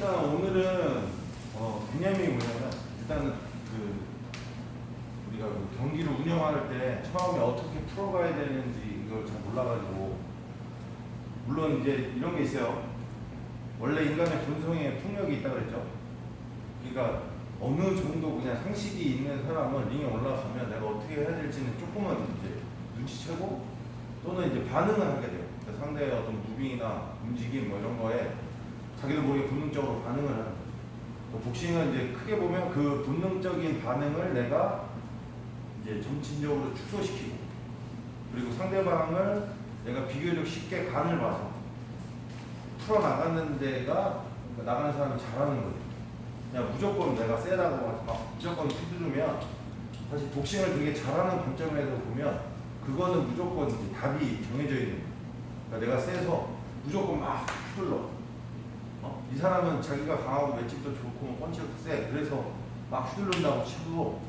일단 오늘은 개념이 뭐냐면 일단은 우리가 그 경기를 운영할 때 처음에 어떻게 풀어가야 되는지 이걸 잘 몰라가지고 물론 이제 이런 게 있어요. 원래 인간의 본성에 폭력이 있다 그랬죠. 그러니까 어느 정도 그냥 상식이 있는 사람은 링에 올라가면 내가 어떻게 해야 될지는 조금은 이제 눈치채고 또는 이제 반응을 하게 돼요. 그러니까 상대의 어떤 무빙이나 움직임 뭐 이런 거에 자기도 모르게 본능적으로 반응을 하는 거죠. 복싱은 이제 크게 보면 그 본능적인 반응을 내가 이제 점진적으로 축소시키고 그리고 상대방을 내가 비교적 쉽게 간을 봐서 풀어나가는 데가 나가는 사람이 잘하는 거죠. 그냥 무조건 내가 세다고 막 무조건 휘두르면 사실 복싱을 되게 잘하는 관점에서 보면 그거는 무조건 이제 답이 정해져 있는 거예요. 그러니까 내가 세서 무조건 막 휘둘러. 이 사람은 자기가 강하고 맷집도 좋고 펀치도 세. 그래서 막 휘두른다고 치고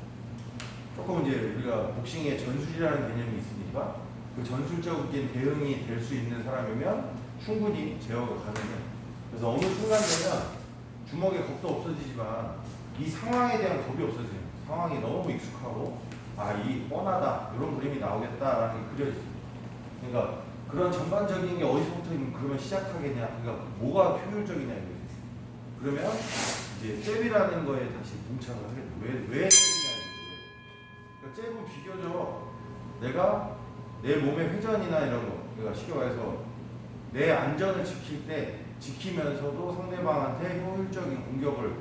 조금 이제 우리가 복싱에 전술이라는 개념이 있으니까 그 전술적인 대응이 될 수 있는 사람이면 충분히 제어가 가능해요. 그래서 어느 순간 되면 주먹에 겁도 없어지지만 이 상황에 대한 겁이 없어져요. 상황이 너무 익숙하고 이 뻔하다 이런 그림이 나오겠다라는 게 그려지죠. 그러니까 그런 전반적인 게 어디서부터 그러면 시작하겠냐, 그러니까 뭐가 효율적이냐 이거예요. 그러면 이제 잽이라는 거에 다시 봉착을 하겠죠. 왜 잽이냐 이거예요. 그러니까 잽은 비교적 내가 내 몸의 회전이나 이런 거, 그러니까 쉽게 말해서 내 안전을 지킬 때 지키면서도 상대방한테 효율적인 공격을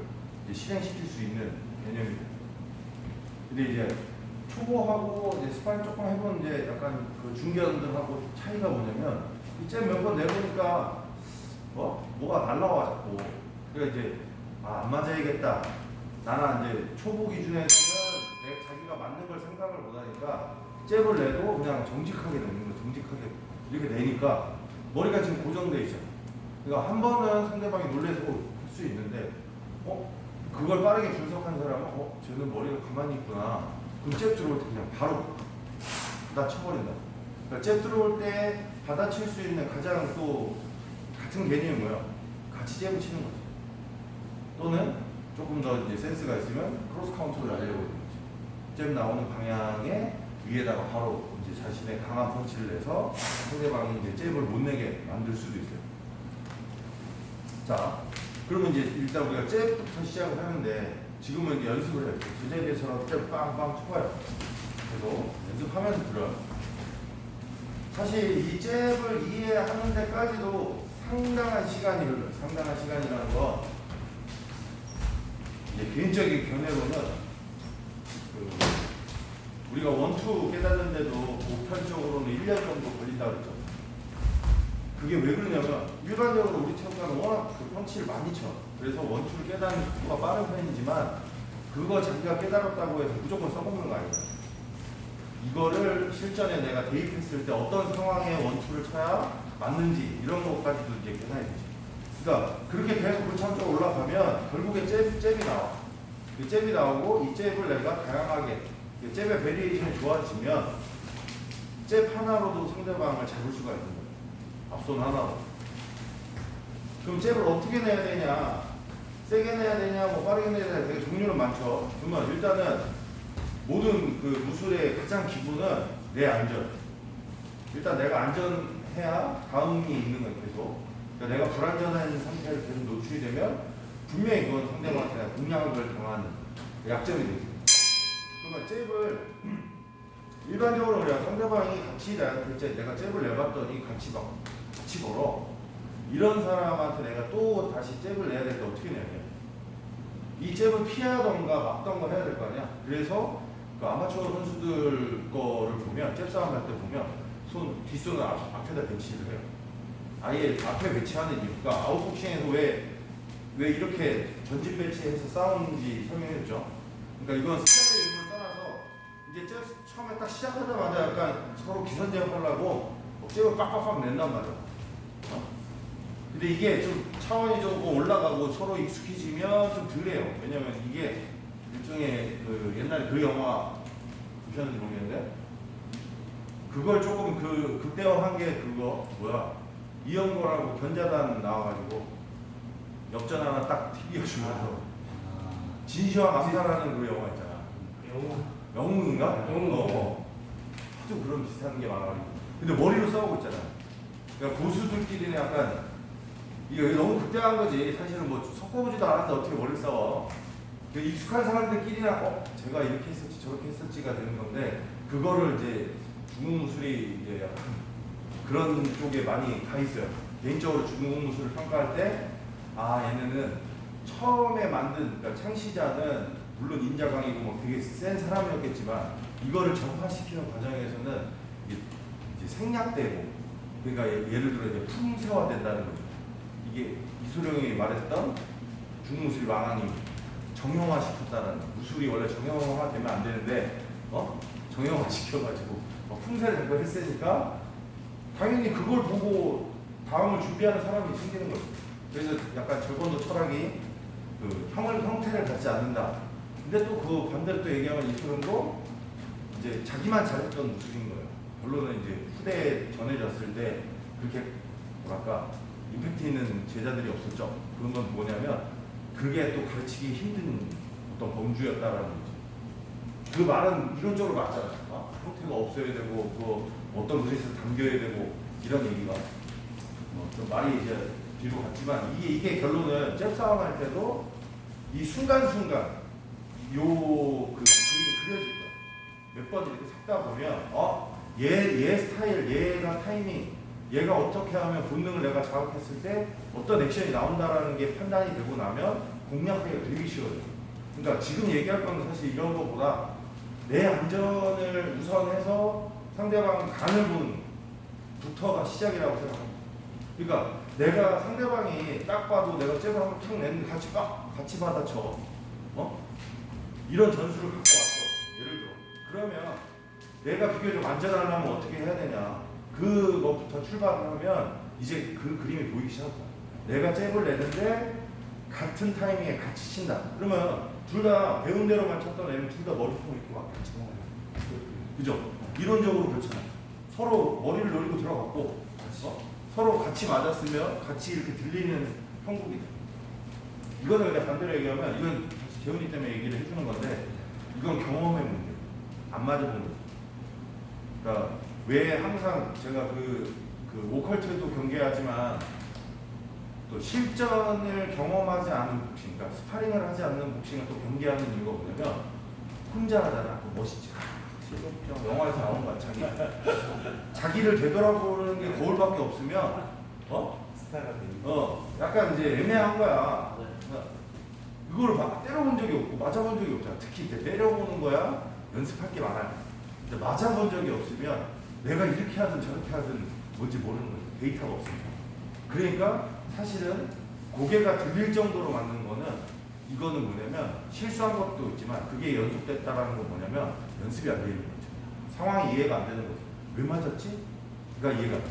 이제 실행시킬 수 있는 개념입니다. 근데 이제 초보하고 이제 스파링 조금 해본 이제 약간 그 중견들하고 차이가 뭐냐면 이 잽 몇 번 내보니까 뭐가 날라와 자꾸. 그러니까 이제 안 맞아야겠다. 나는 이제 초보 기준에서는 내가 자기가 맞는 걸 생각을 못하니까 잽을 내도 그냥 정직하게 내는 거, 정직하게 이렇게 내니까 머리가 지금 고정돼 있잖아. 그러니까 한 번은 상대방이 놀래서 할 수 있는데 그걸 빠르게 분석한 사람은 쟤는 머리가 가만히 있구나. 그럼 잽 들어올 때 그냥 바로 받아쳐버린다. 그러니까 잽 들어올 때 받아칠 수 있는 가장 또 같은 개념이 뭐야? 같이 잽을 치는 거지. 또는 조금 더 이제 센스가 있으면 크로스 카운터를 날리려고 하는 거지. 잽 나오는 방향에 위에다가 바로 이제 자신의 강한 펀치를 내서 상대방이 이제 잽을 못 내게 만들 수도 있어요. 자, 그러면 이제 일단 우리가 잽부터 시작을 하는데 지금은 이제 연습을 해요. 제자리에서라도 잽 빵빵 쳐봐요. 그래서 연습하면서 들어요. 사실 이 잽을 이해하는 데까지도 상당한 시간이 흘러요. 상당한 시간이라는 건 이제 개인적인 견해로는 우리가 원투 깨닫는데도 보편적으로는 1년 정도 걸린다고 그랬죠. 그게 왜 그러냐면 일반적으로 우리 체육관은 워낙 그 펀치를 많이 쳐. 그래서 원투를 깨닫는 속도가 빠른 편이지만 그거 자기가 깨달았다고 해서 무조건 써먹는 거 아니에요. 이거를 실전에 내가 대입했을 때 어떤 상황에 원투를 쳐야 맞는지 이런 것까지도 이제 계산이 되죠. 그러니까 그렇게 계속 골창적으로 올라가면 결국에 잽이 나와. 그 잽이 나오고 이 잽을 내가 다양하게 잽의 베리에이션이 좋아지면 잽 하나로도 상대방을 잡을 수가 있는 거예요. 앞손 하나로. 그럼 잽을 어떻게 내야 되냐? 세게 내야 되냐? 빠르게 내야 되냐? 되게 종류는 많죠. 그러면 일단은 모든 그 무술의 가장 기본은 내 안전. 일단 내가 안전해야 다음이 있는 거예요. 계속. 그러니까 내가 불안전한 상태를 계속 노출이 되면 분명히 그건 상대방한테 공략을 당하는 약점이 되죠. 그러면 잽을 일반적으로 그냥 상대방이 같이 내가 잽을 내봤더니 같이 걸어. 이런 사람한테 내가 또 다시 잽을 내야 될 때 어떻게 내야 돼? 이 잽을 피하던가 막던가 해야 될 거 아니야? 그래서 그 아마추어 선수들 거를 보면 잽 싸움 할 때 보면 뒷손을 앞에다 배치를 해요. 아예 앞에 배치하는 이유가 아웃복싱에서 왜 이렇게 전진 배치해서 싸우는지 설명해줬죠. 그러니까 이건 스타일의 의미를 떠나서 이제 잽 처음에 딱 시작하자마자 약간 서로 기선제압 하려고 잽을 빡빡빡 낸단 말이야. 근데 이게 좀 차원이 조금 올라가고 서로 익숙해지면 좀 덜해요. 왜냐면 이게 일종의 그 옛날에 그 영화 보셨는지 모르겠는데 그걸 조금 극대화한 게 그거 이영거라고 견자단 나와가지고 역전 하나 딱 튀겨주면서 진시황 암살하는 그 영화 있잖아. 영웅인가? 영웅. 아주 그런 비슷한 게 많아가지고. 근데 머리로 싸우고 있잖아. 그러니까 고수들끼리는 약간 이게 너무 극대화한 거지. 사실은 뭐 섞어보지도 않았는데 어떻게 머리를 싸워. 그 익숙한 사람들끼리나 제가 이렇게 했었지 저렇게 했었지가 되는 건데 그거를 이제 중국무술이 이제 약간 그런 쪽에 많이 가 있어요. 개인적으로 중국무술을 평가할 때 얘네는 처음에 만든 그러니까 창시자는 물론 인자강이고 뭐 되게 센 사람이었겠지만 이거를 전파시키는 과정에서는 이제 생략되고 그러니까 예를 들어 이제 품새화된다는 거죠. 이게 이소룡이 말했던 중무술 왕왕이 정형화 시켰다는 무술이 원래 정형화 되면 안 되는데 정형화 시켜가지고 품새를 잡고 했으니까 당연히 그걸 보고 다음을 준비하는 사람이 생기는 거죠. 그래서 약간 절권도 철학이 그 형태를 갖지 않는다. 근데 또 그 반대로 또 얘기하면 이소룡도 이제 자기만 잘했던 무술인 거예요. 결론은 이제 후대에 전해졌을 때 그렇게 뭐랄까 임팩트 있는 제자들이 없었죠. 그런 건 뭐냐면 그게 또 가르치기 힘든 어떤 범주였다라는 거지. 그 말은 이론적으로 맞잖아. 형태가 없어야 되고 그 어떤 그릇에서 담겨야 되고 이런 얘기가 좀 말이 이제 뒤로 갔지만 이게 결론은 잽싸움 할 때도 이 순간순간 그 그림이 그려질 거야. 몇 번 이렇게 섞다 보면 얘 스타일, 얘가 타이밍, 얘가 어떻게 하면 본능을 내가 자극했을 때 어떤 액션이 나온다라는 게 판단이 되고 나면 공략하기가 되게 쉬워요. 그러니까 지금 얘기할 건 사실 이런 것보다 내 안전을 우선해서 상대방 간을 보는 부터가 시작이라고 생각합니다. 그러니까 내가 상대방이 딱 봐도 내가 잽을 한번 탁 냈는데 같이 받아쳐. 이런 전술을 갖고 왔어. 예를 들어. 그러면 내가 비교적 안전하려면 어떻게 해야 되냐. 그것부터 출발을 하면 이제 그 그림이 보이기 시작합니다. 내가 잽을 내는데 같은 타이밍에 같이 친다. 그러면 둘 다 배운 대로만 쳤던 애는 둘 다 머리통을 입고 막 같이 먹어요. 그죠? 이론적으로 그렇잖아요. 서로 머리를 노리고 들어갔고 서로 같이 맞았으면 같이 이렇게 들리는 형국이 돼. 이거는 그냥 반대로 얘기하면 이건 재훈이 때문에 얘기를 해주는 건데 이건 경험의 문제. 안 맞아본 거죠. 그러니까 왜 항상 제가 그 오컬트도 경계하지만 또 실전을 경험하지 않은 복싱, 그러니까 스파링을 하지 않는 복싱을 또 경계하는 이유가 뭐냐면 혼자 하잖아. 멋있지. 영화에서 나온 거야. 자기를 되돌아보는 게 거울밖에 없으면 스타가 되는 약간 이제 애매한 거야. 그거를 막 때려본 적이 없고 맞아본 적이 없잖아. 특히 이제 때려보는 거야 연습할 게 많아요. 근데 맞아본 적이 없으면 내가 이렇게 하든 저렇게 하든 뭔지 모르는 거지. 데이터가 없으니까. 그러니까 사실은 고개가 들릴 정도로 맞는 거는 이거는 뭐냐면 실수한 것도 있지만 그게 연속됐다라는 건 뭐냐면 연습이 안 되는 거죠. 상황이 이해가 안 되는 거죠. 왜 맞았지? 그러니까 이해가 안 돼.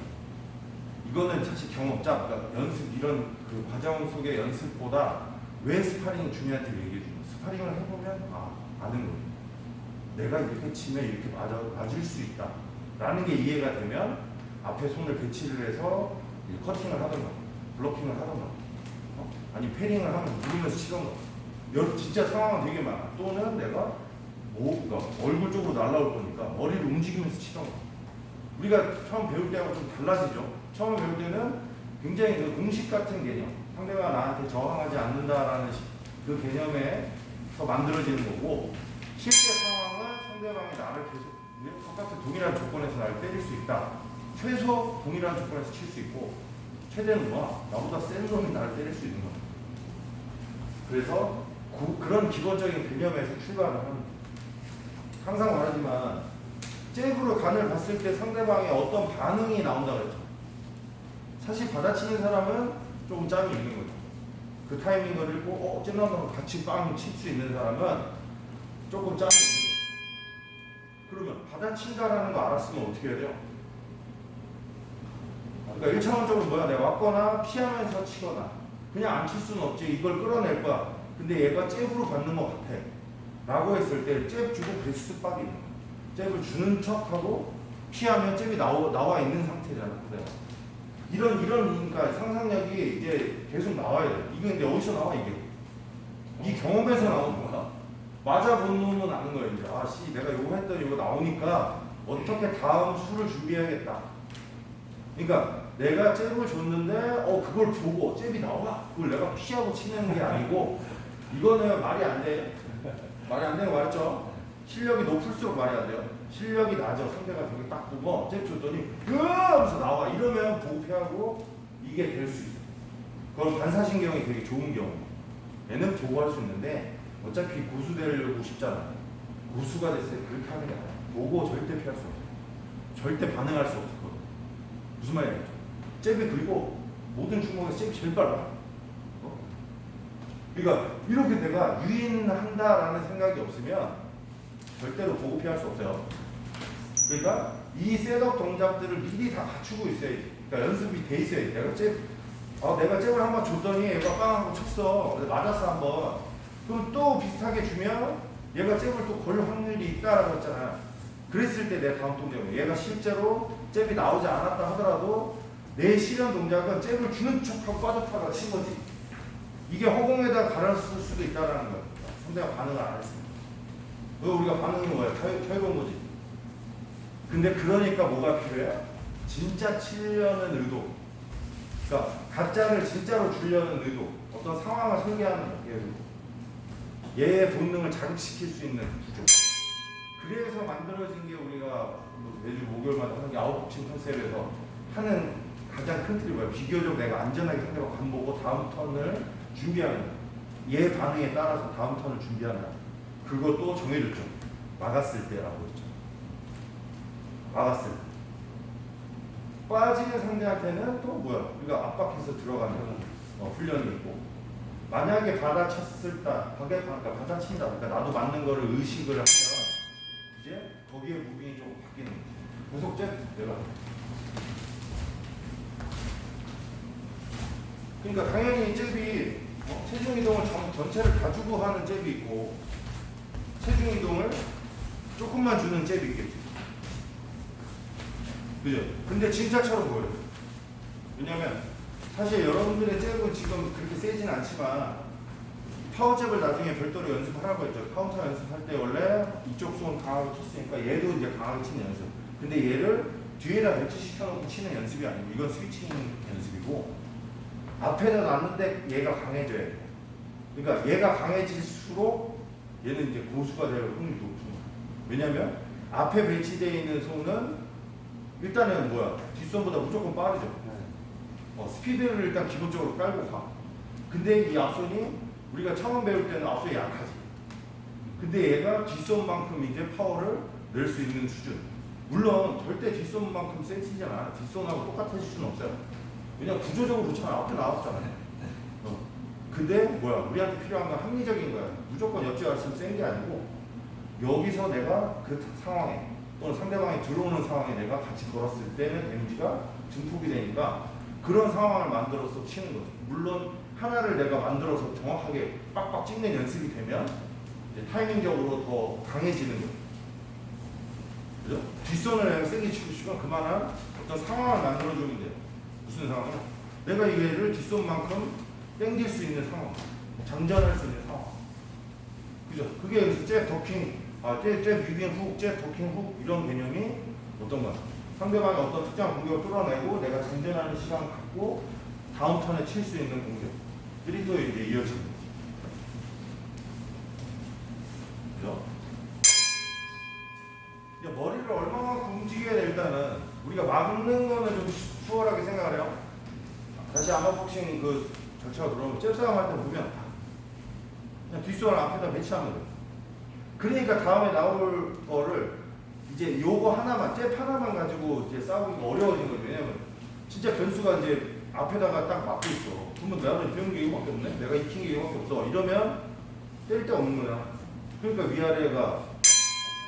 이거는 사실 경험자, 그러니까 연습 이런 그 과정 속의 연습보다 왜 스파링이 중요한지 얘기해 주는 거예요. 스파링을 해보면 아는 거예요. 내가 이렇게 치면 이렇게 맞을 수 있다. 라는 게 이해가 되면 앞에 손을 배치를 해서 커팅을 하던가 블로킹을 하던가 아니 패링을 하면 누르면서 치던가 진짜 상황은 되게 많아. 또는 내가 그러니까 얼굴 쪽으로 날라올 거니까 머리를 움직이면서 치던가. 우리가 처음 배울 때하고 좀 달라지죠. 처음 배울 때는 굉장히 그 공식 같은 개념, 상대가 나한테 저항하지 않는다라는 그 개념에서 만들어지는 거고, 실제 상황은 상대방이 나를 계속 똑같은 동일한 조건에서 나를 때릴 수 있다. 최소 동일한 조건에서 칠 수 있고, 최대는 나보다 센 놈이 나를 때릴 수 있는 거야. 그래서 그런 기본적인 개념에서 출발을 하는 거야. 항상 말하지만 잽으로 간을 봤을 때 상대방의 어떤 반응이 나온다고 했죠. 사실 받아치는 사람은 조금 짬이 있는 거죠. 그 타이밍을 읽고 잽 나온다고 같이 빵 칠 수 있는 사람은 조금 짬이 있는 거죠. 그러면 받아친다라는 거 알았으면 어떻게 해야 돼요? 그러니까 1차원적으로 뭐야? 내가 왔거나 피하면서 치거나 그냥 안 칠 수는 없지. 이걸 끌어낼 거야. 근데 얘가 잽으로 받는 것 같아. 라고 했을 때 잽 주고 베스트 빡이 있는 거야. 잽을 주는 척하고 피하면 잽이 나와 있는 상태잖아. 그게 이런 그러니까 상상력이 이제 계속 나와야 돼. 이게 근데 어디서 나와 이게? 이 경험에서 나오는 거야. 맞아 본 놈은 아는 거야 이제. 아씨 내가 이거 했더니 이거 나오니까 어떻게 다음 수를 준비해야겠다. 그러니까 내가 잽을 줬는데 그걸 보고 잽이 나와. 그걸 내가 피하고 치는 게 아니고 이거는 말이 안 돼. 말이 안 되는 거 맞죠? 실력이 높을수록 말이 안 돼요. 실력이 낮아. 상대가 저기 딱 보고 잽 줬더니 하면서 나와. 이러면 보고 피하고 이게 될 수 있어. 그건 반사신경이 되게 좋은 경우. 얘는 보고 할 수 있는데 어차피 고수 되려고 싶잖아. 고수가 됐을 때 그렇게 하는 게 아니야. 보고 절대 피할 수 없어. 절대 반응할 수 없었거든. 무슨 말이야? 잽이 그리고 모든 종목에서 잽이 제일 빨라. 그러니까 이렇게 내가 유인한다라는 생각이 없으면 절대로 보고 피할 수 없어요. 그러니까 이 셋업 동작들을 미리 다 갖추고 있어야지. 그러니까 연습이 돼 있어야지. 내가 잽을 한번 줬더니 얘가 빵 하고 쳤어. 맞았어 한번. 그럼 또 비슷하게 주면 얘가 잽을 또 걸 확률이 있다라고 했잖아. 그랬을 때 내 다음 동작은 얘가 실제로 잽이 나오지 않았다 하더라도 내 실현 동작은 잽을 주는 척하고 빠졌다가 친 거지. 이게 허공에다 갈았을 수도 있다라는 거야. 상대가 반응을 안 했습니다. 우리가 반응이 뭐야? 켜본 거지. 근데 그러니까 뭐가 필요해? 진짜 치려는 의도. 그러니까 가짜를 진짜로 주려는 의도. 어떤 상황을 설계하는 거야. 얘의 본능을 자극시킬 수 있는 구조. 그래서 만들어진 게 우리가 매주 목요일마다 하는 게 아웃복싱 컨셉에서 하는 가장 큰 틀이 뭐야? 비교적 내가 안전하게 상대가 간 보고 다음 턴을 준비하는 거야. 얘 반응에 따라서 다음 턴을 준비하는 거야. 그것도 정해줬죠. 막았을 때라고 했죠. 막았을 때. 빠지는 상대한테는 또 뭐야? 우리가 압박해서 들어가는 훈련이 있고, 만약에 받아쳤을 때, 받아친다. 그러니까 나도 맞는 거를 의식을 하면 이제 거기에 무빙이 좀 바뀌는 거지. 고속잽 내가. 그러니까 당연히 잽이 체중 이동을 전체를 가지고 하는 잽이 있고 체중 이동을 조금만 주는 잽이 있겠지. 그죠? 근데 진짜처럼 보여요. 왜냐면 사실 여러분들의 잽은 지금 그렇게 세진 않지만 파워 잽을 나중에 별도로 연습하라고 했죠. 카운터 연습할 때 원래 이쪽 손 강하게 쳤으니까 얘도 이제 강하게 치는 연습. 근데 얘를 뒤에다 배치시켜놓고 치는 연습이 아니고 이건 스위칭 연습이고 앞에다 놨는데 얘가 강해져야 돼. 그러니까 얘가 강해질수록 얘는 이제 고수가 될 확률이 높은 거야. 왜냐면 앞에 배치되어 있는 손은 일단은 뭐야? 뒷손보다 무조건 빠르죠. 스피드를 일단 기본적으로 깔고 가. 근데 이 앞손이 우리가 처음 배울 때는 앞손이 약하지. 근데 얘가 뒷손만큼 이제 파워를 낼 수 있는 수준. 물론 절대 뒷손만큼 세지진 않아. 뒷손하고 똑같아질 수는 없어요. 왜냐면 구조적으로 그렇잖아. 앞에 나왔잖아. 근데 뭐야? 우리한테 필요한 건 합리적인 거야. 무조건 옆집 왔으면 센 게 아니고 여기서 내가 그 상황에 또는 상대방이 들어오는 상황에 내가 같이 걸었을 때는 데미지가 증폭이 되니까 그런 상황을 만들어서 치는 거죠. 물론 하나를 내가 만들어서 정확하게 빡빡 찍는 연습이 되면 이제 타이밍적으로 더 강해지는 거죠. 그죠? 뒷손을 내가 세게 치고 싶으면 그만한 어떤 상황을 만들어주면 돼요. 무슨 상황이야? 내가 얘를 뒷손만큼 땡길 수 있는 상황, 장전할 수 있는 상황. 그죠? 그게 여기서 잽 더킹, 잽 유빙 훅, 잽 더킹 훅 이런 개념이 어떤 거야? 상대방이 어떤 특정한 공격을 끌어내고 내가 장전하는 시간을 갖고 다음 턴에 칠 수 있는 공격들이 또 이제 이어지는 거지. 그죠? 머리를 얼마만큼 움직여야 돼 일단은 우리가 막는 거는 좀 수월하게 생각을 해요. 다시 아마복싱 그 절차가 들어오면 잽싸움 할 때 보면 그냥 뒷손을 앞에다 배치하는 거예요. 그러니까 다음에 나올 거를 이제 요거 하나만 잽 하나만 가지고 이제 싸우기가 어려워진 거죠. 왜냐면 진짜 변수가 이제 앞에다가 딱 막고 있어. 그러면 나는 배운 게 이거밖에 없네. 내가 익힌 게 이거밖에 없어. 이러면 뗄 데 없는 거야. 그러니까 위아래가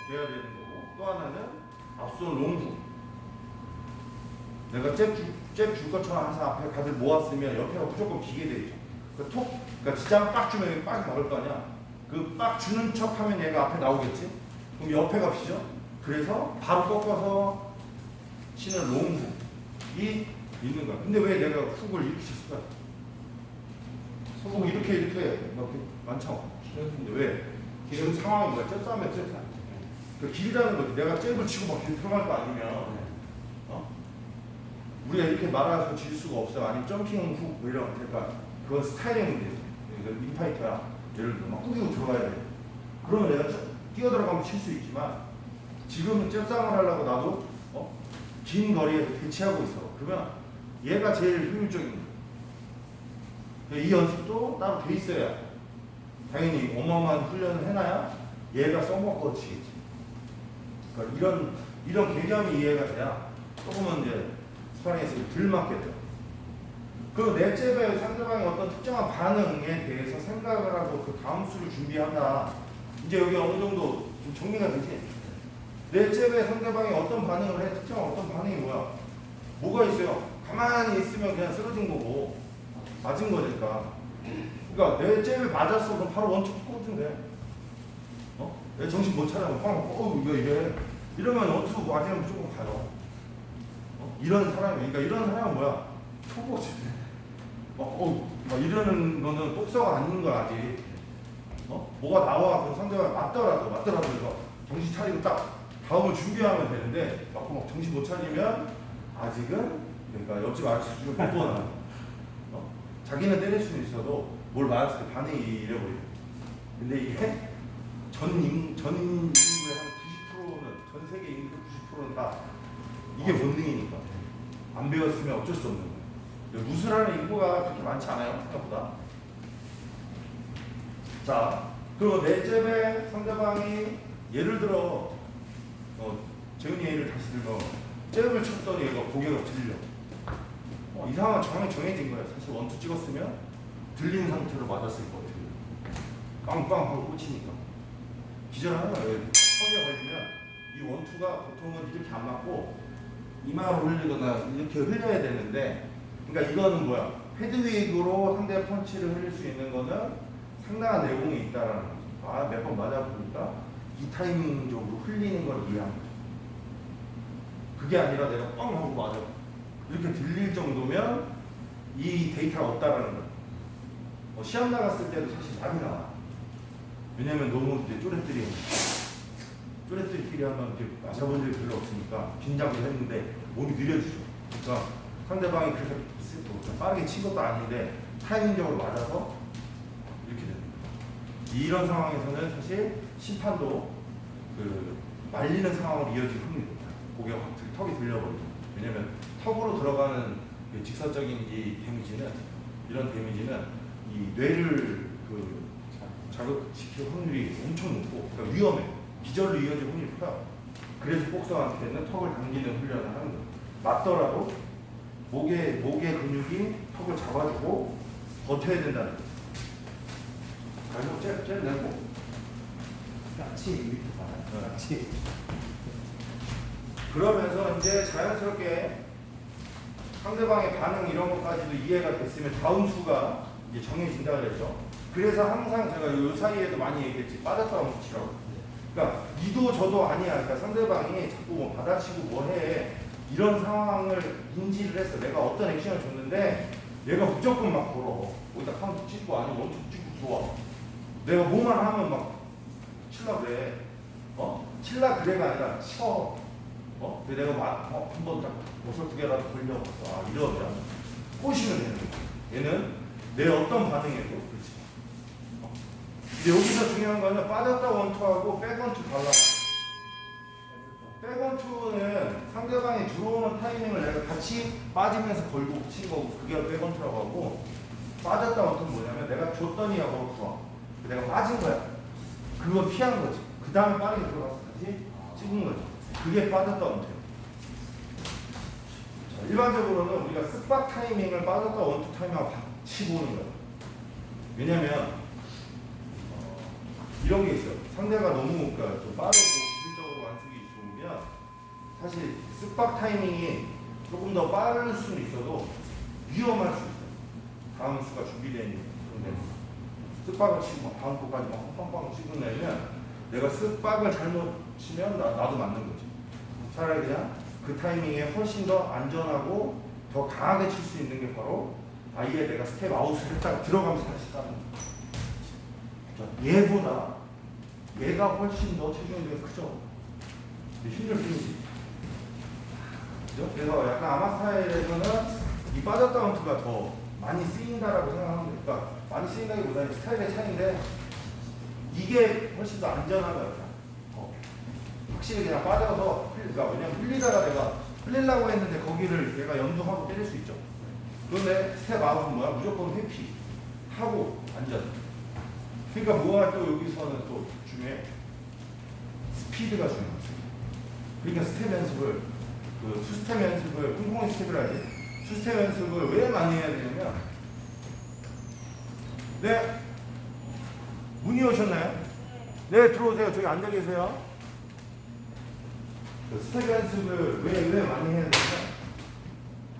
돼야 되는 거고 또 하나는 앞손 롱훅. 내가 잽 줄 것처럼 항상 앞에 가들 모았으면 옆에가 무조건 비게 되죠. 그러니까 지장 빡 주면 여기 빡 막을 거 아니야. 그 빡 주는 척 하면 얘가 앞에 나오겠지? 그럼 옆에가 비죠? 그래서 바로 꺾어서 치는 롱훅. 이 있는 거야. 근데 왜 내가 훅을 이렇게 쳤을까? 훅 이렇게 막 이렇게 많잖아. 근데 왜? 지금 상황이 뭐야? 잽싸움이야, 잽싸움. 그 길다는 거지. 내가 잽을 치고 막 길 들어갈 거 아니면, 어? 우리가 이렇게 말아서 질 수가 없어. 아니면 점핑 훅 뭐 이런, 그러니까 그건 스타일의 문제지. 그러니까 인파이터야. 예를 들어 막 꾸기고 들어가야 돼. 그러면 내가 뛰어 들어가면 칠 수 있지만 지금은 잽싸움을 하려고 나도 긴 거리에서 대치하고 있어. 그러면 얘가 제일 효율적인 거야. 이 연습도 따로 돼 있어야 당연히 어마어마한 훈련을 해놔야 얘가 써먹고 치겠지. 그러니까 이런 개념이 이해가 돼야 조금은 이제 스파링에서 덜 맞게 돼요. 그리고 내 잽에 상대방의 어떤 특정한 반응에 대해서 생각을 하고 그 다음 수를 준비한다. 이제 여기 어느 정도 좀 정리가 되지? 내 잽에 상대방이 어떤 반응을 해? 특정한 어떤 반응이 뭐야? 뭐가 있어요? 가만히 있으면 그냥 쓰러진 거고 맞은 거니까. 그러니까 내 잽에 맞았어. 그럼 바로 원투 꽂으면 돼. 내 정신 못 차리면 이거 이래. 이러면 원투 맞으면 무조건 가요. 이런 사람이, 그러니까 이런 사람은 뭐야? 초보지. 막 이러는 거는 똑서가 아닌 거 아직. 뭐가 나와. 그 상대가 맞더라도 해서 정신 차리고 딱 다음을 준비하면 되는데 막 정신 못 차리면 아직은, 그러니까 옆집 아저씨를 못 보나. 자기는 때릴 수는 있어도 뭘 맞았을 때 반응이 이래버려. 근데 이게 전 인구의 한 90%는, 전 세계 인구 90%는 다 이게 본능이니까. 안 배웠으면 어쩔 수 없는 거예요. 무술하는 인구가 그렇게 많지 않아요, 생각보다. 자, 그리고 내 잽에 상대방이 예를 들어 재훈이 예를 다시 들면 잽을 쳤더니 얘가 고개가 들려. 이 상황은 정해진 거야. 사실 원투 찍었으면 들린 상태로 맞았을 것 같아요. 빵빵 하고 꽂히니까 기절하는 거야. 턱에 걸리면 이 원투가 보통은 이렇게 안 맞고 이마로 흘리거나 이렇게 흘려야 되는데, 그러니까 이거는 뭐야? 헤드윅으로 상대 펀치를 흘릴 수 있는 거는 상당한 내공이 있다라는 거지. 몇 번 맞아보니까 이 타이밍적으로 흘리는 걸 이해한 거죠. 그게 아니라 내가 뻥 하고 맞아. 이렇게 들릴 정도면 이 데이터가 없다라는 거예요. 시합 나갔을 때도 사실 많이 나와. 왜냐면 너무 이제 쪼레들끼리 한번 이렇게 맞아본 적이 별로 없으니까 긴장을 했는데 몸이 느려지죠. 그러니까 상대방이 그렇게 빠르게 친 것도 아닌데 타이밍적으로 맞아서 이렇게 됩니다. 이런 상황에서는 사실 심판도 말리는 상황으로 이어질 확률이 높아요. 고개가 확 턱이 들려버리죠. 왜냐면 턱으로 들어가는 직선적인 이 데미지는, 이런 데미지는 이 뇌를 자극시킬 확률이 엄청 높고, 그러니까 위험해. 기절로 이어질 확률이 커요. 그래서 복서한테는 턱을 당기는 훈련을 하는 거예요. 맞더라도 목의 근육이 턱을 잡아주고 버텨야 된다는 거예요. 그래서 잽 내고 까치 밑에 봐라. 까치. 그러면서 이제 자연스럽게 상대방의 반응 이런 것까지도 이해가 됐으면 다음 수가 이제 정해진다 그랬죠. 그래서 항상 제가 이 사이에도 많이 얘기했지. 빠졌다 멈추라고. 그러니까 이도 저도 아니야. 그러니까 상대방이 자꾸 뭐 받아치고 뭐해. 이런 상황을 인지를 했어. 내가 어떤 액션을 줬는데 얘가 무조건 막 걸어. 거기다 카운트 찍고 아니면 원투 찍고 들어와. 내가 뭐만 하면 막 칠라 그래. 칠라 그래가 아니라 쳐. 근데 내가 한번 딱 버섯 2개라도 걸려봤어. 이러면 꼬시면 되는 거야. 얘는 내 어떤 반응에도 그렇지. 근데 여기서 중요한 거는 빠졌다 원투하고 백원투 달라. 백원투는 상대방이 들어오는 타이밍을 내가 같이 빠지면서 걸고 친 거고, 그게 백원투라고 하고, 빠졌다 원투는 뭐냐면 내가 줬더니 하고 들어와. 내가 빠진 거야. 그거 피한 거지. 그 다음에 빠르게 들어가서 다시 찍은 거지. 그게 빠졌다 원투예요. 일반적으로는 우리가 쓱박 타이밍을 빠졌다 원투 타이밍하고 같이 보는 거예요. 왜냐면 이런 게 있어요. 상대가 너무 좀 빠르고 기술적으로 완숙이 좋으면 사실 쓱박 타이밍이 조금 더 빠를 수는 있어도 위험할 수 있어요. 다음 수가 준비되어 있는 건데 쓱박을 치고 다음 거까지 막 빵빵 찍으려면 내가 쓱박을 잘못 치면 나도 맞는 거지. 차라리 그냥 그 타이밍에 훨씬 더 안전하고 더 강하게 칠 수 있는 게 바로 아예 내가 스텝 아웃을 했다가 들어가면서 다시 까는 거예요. 자, 얘보다 얘가 훨씬 더 체중 운동이 크죠. 힘들 뿐이지. 그죠? 그래서 약간 아마 스타일에서는 이 빠졌다 카운트가 더 많이 쓰인다라고 생각하면 돼요. 그러니까 많이 쓰인다기보다는 스타일의 차이인데 이게 훨씬 더 안전하다. 확실히 그냥 빠져서 그러니까 왜냐면 흘리다가 내가 흘리려고 했는데 거기를 얘가 연동하고 때릴 수 있죠. 그런데 스텝 아웃은 뭐야? 무조건 회피 하고 안전. 그러니까 뭐가 또 여기서는 또 중요해? 스피드가 중요하죠. 그러니까 스텝 연습을 그 투스텝 연습을 콩콩이 스텝이라 하지. 투스텝 연습을 왜 많이 해야 되냐면 네 문의 오셨나요? 네 들어오세요. 저기 앉아 계세요. 그 스텝 연습을 왜 많이 해야 되냐면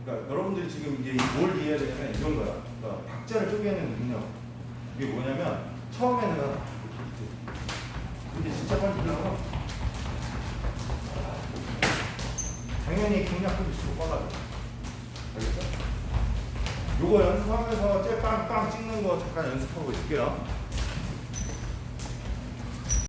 그러니까 여러분들이 지금 이제 뭘 이해해야 되냐면 이런 거야. 그러니까 박자를 쪼개는 능력. 이게 뭐냐면 처음에는 이게 진짜 빨리 들어가면 당연히 경략급일수록 빨라져. 알겠죠? 요거 연습하면서 쟤 빵빵 찍는 거 잠깐 연습하고 있을게요.